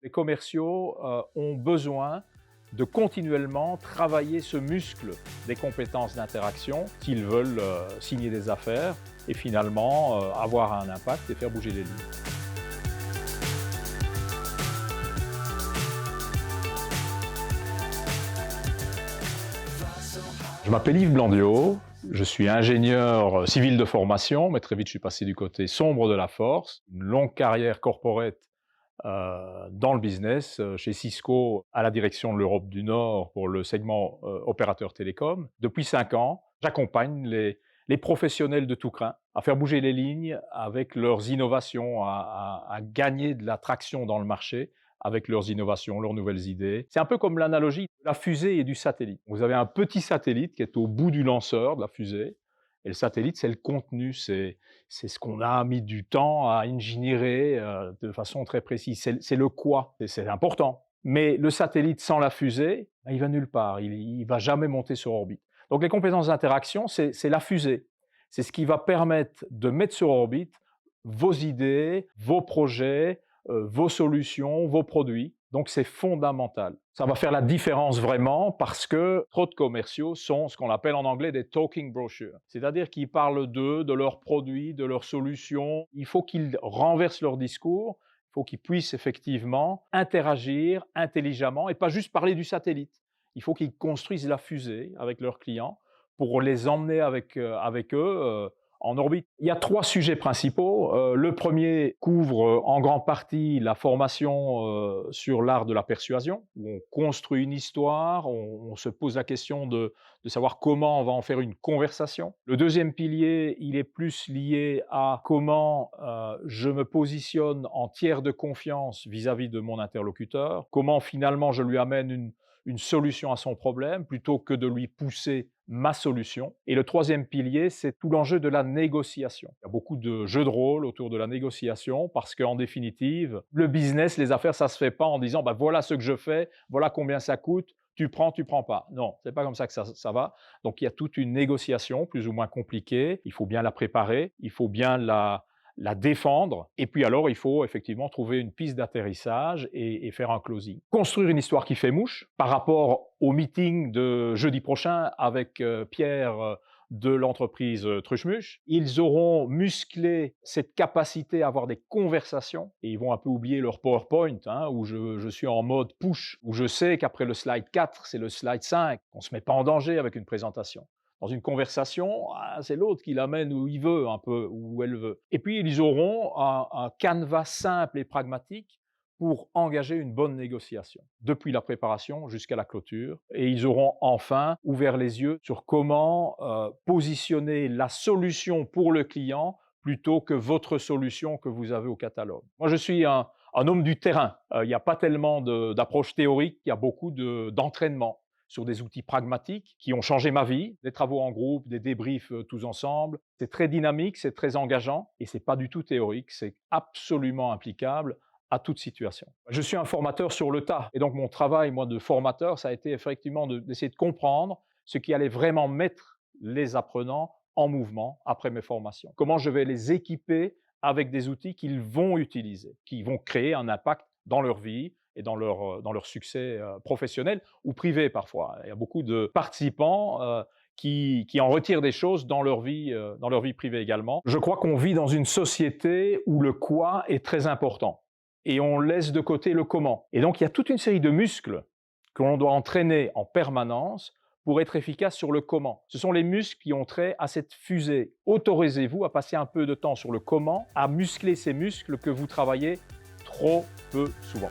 Les commerciaux ont besoin de continuellement travailler ce muscle des compétences d'interaction s'ils veulent signer des affaires et finalement avoir un impact et faire bouger les lignes. Je m'appelle Yves Blandiot, je suis ingénieur civil de formation, mais très vite je suis passé du côté sombre de la force. Une longue carrière corporate dans le business, chez Cisco à la direction de l'Europe du Nord pour le segment opérateur télécom. Depuis 5 ans, j'accompagne les professionnels de tout crin à faire bouger les lignes avec leurs innovations, à gagner de la traction dans le marché avec leurs innovations, leurs nouvelles idées. C'est un peu comme l'analogie de la fusée et du satellite. Vous avez un petit satellite qui est au bout du lanceur de la fusée, et le satellite, c'est le contenu, c'est ce qu'on a mis du temps à ingénierer de façon très précise. C'est le quoi, c'est important. Mais le satellite sans la fusée, il va nulle part, il va jamais monter sur orbite. Donc les compétences d'interaction, c'est la fusée. C'est ce qui va permettre de mettre sur orbite vos idées, vos projets, vos solutions, vos produits. Donc c'est fondamental. Ça va faire la différence vraiment parce que trop de commerciaux sont ce qu'on appelle en anglais des talking brochures. C'est-à-dire qu'ils parlent d'eux, de leurs produits, de leurs solutions. Il faut qu'ils renversent leur discours. Il faut qu'ils puissent effectivement interagir intelligemment et pas juste parler du satellite. Il faut qu'ils construisent la fusée avec leurs clients pour les emmener avec eux en orbite. Il y a 3 sujets principaux. Le premier couvre en grande partie la formation sur l'art de la persuasion, où on construit une histoire, on se pose la question de savoir comment on va en faire une conversation. Le deuxième pilier, il est plus lié à comment je me positionne en tiers de confiance vis-à-vis de mon interlocuteur, comment finalement je lui amène une solution à son problème plutôt que de lui pousser ma solution. Et le troisième pilier, c'est tout l'enjeu de la négociation. Il y a beaucoup de jeux de rôle autour de la négociation parce qu'en définitive, le business, les affaires, ça se fait pas en disant voilà ce que je fais, voilà combien ça coûte, tu prends pas. Non, c'est pas comme ça que ça va. Donc il y a toute une négociation plus ou moins compliquée. Il faut bien la préparer, il faut bien la défendre, et puis alors il faut effectivement trouver une piste d'atterrissage et faire un closing. Construire une histoire qui fait mouche par rapport au meeting de jeudi prochain avec Pierre de l'entreprise Truchmuche. Ils auront musclé cette capacité à avoir des conversations et ils vont un peu oublier leur PowerPoint où je suis en mode push, où je sais qu'après le slide 4, c'est le slide 5. On ne se met pas en danger avec une présentation. Dans une conversation, c'est l'autre qui l'amène où il veut, un peu, où elle veut. Et puis, ils auront un canevas simple et pragmatique pour engager une bonne négociation, depuis la préparation jusqu'à la clôture. Et ils auront enfin ouvert les yeux sur comment positionner la solution pour le client plutôt que votre solution que vous avez au catalogue. Moi, je suis un homme du terrain. Il n'y a pas tellement d'approche théorique, il y a beaucoup d'entraînement sur des outils pragmatiques qui ont changé ma vie, des travaux en groupe, des débriefs tous ensemble. C'est très dynamique, c'est très engageant et c'est pas du tout théorique, c'est absolument applicable à toute situation. Je suis un formateur sur le tas et donc mon travail, moi, de formateur, ça a été effectivement d'essayer de comprendre ce qui allait vraiment mettre les apprenants en mouvement après mes formations. Comment je vais les équiper avec des outils qu'ils vont utiliser, qui vont créer un impact dans leur vie et dans leur succès professionnel ou privé parfois. Il y a beaucoup de participants qui en retirent des choses dans leur vie privée également. Je crois qu'on vit dans une société où le quoi est très important et on laisse de côté le comment. Et donc il y a toute une série de muscles que l'on doit entraîner en permanence pour être efficace sur le comment. Ce sont les muscles qui ont trait à cette fusée. Autorisez-vous à passer un peu de temps sur le comment, à muscler ces muscles que vous travaillez trop peu souvent.